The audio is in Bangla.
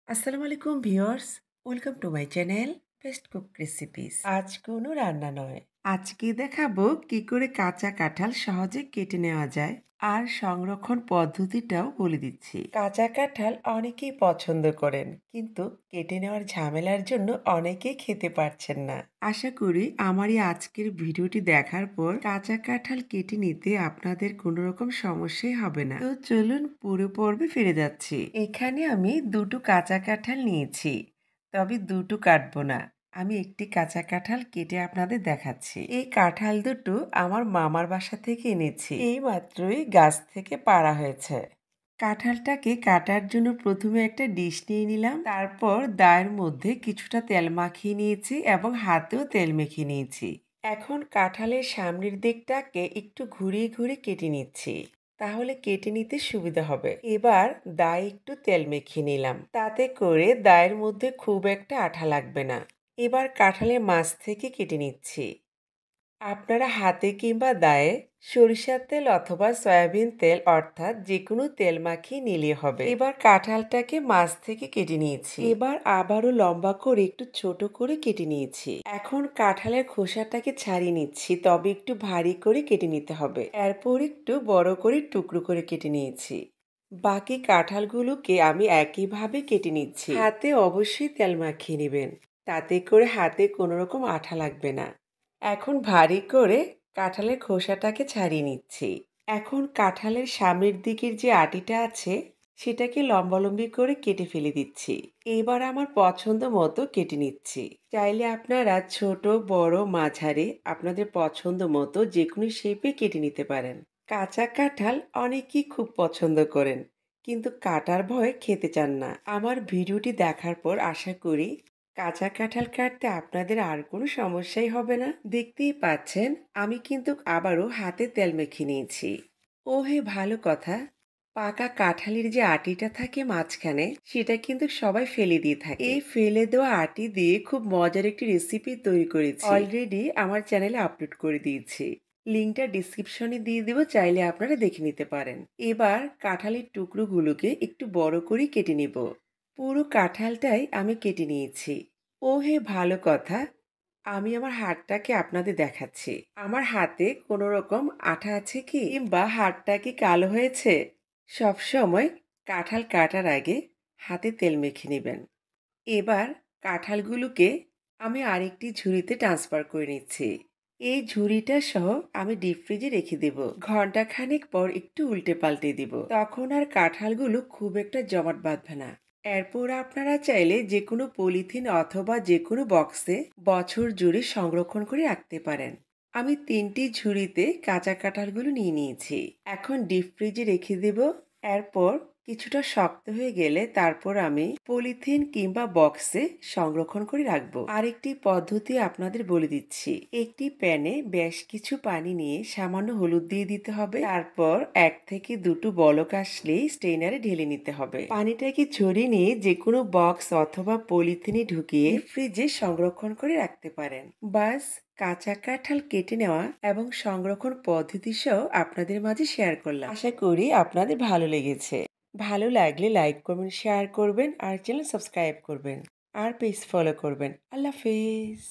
আসসালামু আলাইকুম viewers, welcome to my channel best cook recipes. আজ কোনো রান্না নয়, আজকে দেখাবো কি করে কাঁচা কাঁঠাল সহজে কেটে নেওয়া যায় আর সংরক্ষণ পদ্ধতিটাও বলে দিচ্ছি। কাঁচা কাঁঠাল অনেকেই পছন্দ করেন, কিন্তু কেটে নেওয়ার ঝামেলার জন্য অনেকেই খেতে পারছেন না। আশা করি আমার এই আজকের ভিডিওটি দেখার পর কাঁচা কাঁঠাল কেটে নিতে আপনাদের কোনো রকম সমস্যাই হবে না। তো চলুন পুরো পর্বে ফিরে যাচ্ছি। এখানে আমি দুটো কাঁচা কাঁঠাল নিয়েছি, তবে দুটো কাটবো না। আমি একটি কাঁচা কাঁঠাল কেটে আপনাদের দেখাচ্ছি। এই কাঁঠাল দুটো আমার মামার বাসা থেকে এনেছি, এই মাত্রই গাছ থেকে পাড়া হয়েছে। কাঁঠালটাকে কাটার জন্য প্রথমে একটা ডিশ নিয়ে নিলাম, তারপর দায়ের মধ্যে কিছুটা তেল মাখিয়ে নিয়েছি এবং হাতেও তেল মেখে নিয়েছি। এখন কাঁঠালের সামনের দিকটাকে একটু ঘুরিয়ে ঘুরিয়ে কেটে নিচ্ছি, তাহলে কেটে নিতে সুবিধা হবে। এবার দায়ে একটু তেল মেখে নিলাম, তাতে করে দায়ের মধ্যে খুব একটা আঠা লাগবে না। এবার কাঁঠালের মাছ থেকে কেটে নিচ্ছি। আপনারা হাতে কিংবা দায়ে সরিষার তেল অথবা সয়াবিন তেল অর্থাৎ যে কোনো তেল মাখিয়ে নিলে হবে। এবার কাঁঠালটাকে মাছ থেকে কেটে নিয়েছি। এবার আবারও লম্বা করে একটু ছোট করে কেটে নিয়েছি। এখন কাঁঠালের খোসাটাকে ছাড়িয়ে নিচ্ছি, তবে একটু ভারী করে কেটে নিতে হবে। এরপর একটু বড় করে টুকরো করে কেটে নিয়েছি। বাকি কাঁঠালগুলোকে আমি একইভাবে কেটে নিচ্ছি। হাতে অবশ্যই তেল মাখিয়ে নেবেন, তাতে করে হাতে কোনো রকম আঠা লাগবে না। এখন ভারী করে কাঁঠালের খোসাটাকে ছাড়িয়ে নিচ্ছি। এখন কাঁঠালের সামনের দিকের যে আটিটা আছে সেটাকে লম্বালম্বি করে কেটে ফেলে দিচ্ছি। এবার আমার পছন্দ মতো কেটে নিচ্ছি। চাইলে আপনারা ছোট বড় মাঝারি আপনাদের পছন্দ মতো যে কোনো শেপে কেটে নিতে পারেন। কাঁচা কাঁঠাল অনেকেই খুব পছন্দ করেন, কিন্তু কাটার ভয়ে খেতে চান না। আমার ভিডিওটি দেখার পর আশা করি কাঁচা কাঁঠাল কাটতে আপনাদের আর কোনো সমস্যাই হবে না। দেখতেই পাচ্ছেন আমি কিন্তু আবারও হাতে তেল মেখে নিয়েছি। ও হে, ভালো কথা, পাকা কাঁঠালের যে আটিটা থাকে মাঝখানে সেটা কিন্তু সবাই ফেলে দিয়ে থাকে। এই ফেলে দেওয়া আটি দিয়ে খুব মজার একটি রেসিপি তৈরি করেছি, অলরেডি আমার চ্যানেলে আপলোড করে দিয়েছি। লিঙ্কটা ডিসক্রিপশনে দিয়ে দেবো, চাইলে আপনারা দেখে নিতে পারেন। এবার কাঁঠালের টুকরোগুলোকে একটু বড় করে কেটে নেব। পুরো কাঁঠালটাই আমি কেটে নিয়েছি। ও হে, ভালো কথা, আমি আমার হাতটাকে আপনাদের দেখাচ্ছি। আমার হাতে কোনো রকম আঠা আছে কি, কিংবা হাতটা কি কালো হয়েছে? সবসময় কাঁঠাল কাটার আগে হাতে তেল মেখে নেবেন। এবার কাঁঠালগুলোকে আমি আরেকটি ঝুড়িতে ট্রান্সফার করে নিচ্ছি। এই ঝুড়িটা সহ আমি ডিপ ফ্রিজে রেখে দেব। ঘন্টাখানেক পর একটু উল্টে পাল্টে দিব, তখন আর কাঁঠালগুলো খুব একটা জমাট বাঁধবে না। এরপর আপনারা চাইলে যে কোনো পলিথিন অথবা যে কোনো বক্সে বছর জুড়ে সংরক্ষণ করে রাখতে পারেন। আমি 3টি ঝুড়িতে কাঁচা কাঁঠালগুলো নিয়ে নিয়েছি। এখন ডিপ ফ্রিজে রেখে দেব। এরপর কিছুটা শক্ত হয়ে গেলে তারপর আমি পলিথিন কিংবা বক্সে সংরক্ষণ করে রাখবো। আরেকটি পদ্ধতি আপনাদের বলে দিচ্ছি। একটি প্যানে বেশ কিছু পানি নিয়ে সামান্য হলুদ দিয়ে দিতে হবে, তারপর 1 থেকে 2টো বলক আসলেই স্ট্রেনারে ঢেলে নিতে হবে। পানিটাকে ঝরিয়ে নিয়ে যে কোনো বক্স অথবা পলিথিনে ঢুকিয়ে ফ্রিজে সংরক্ষণ করে রাখতে পারেন। বাস, কাঁচা কাঁঠাল কেটে নেওয়া এবং সংরক্ষণ পদ্ধতি সহ আপনাদের মাঝে শেয়ার করলাম। আশা করি আপনাদের ভালো লেগেছে। ভালো লাগলে লাইক করবেন, শেয়ার করবেন আর চ্যানেল সাবস্ক্রাইব করবেন আর পেজ ফলো করবেন। আল্লাহ হাফেজ।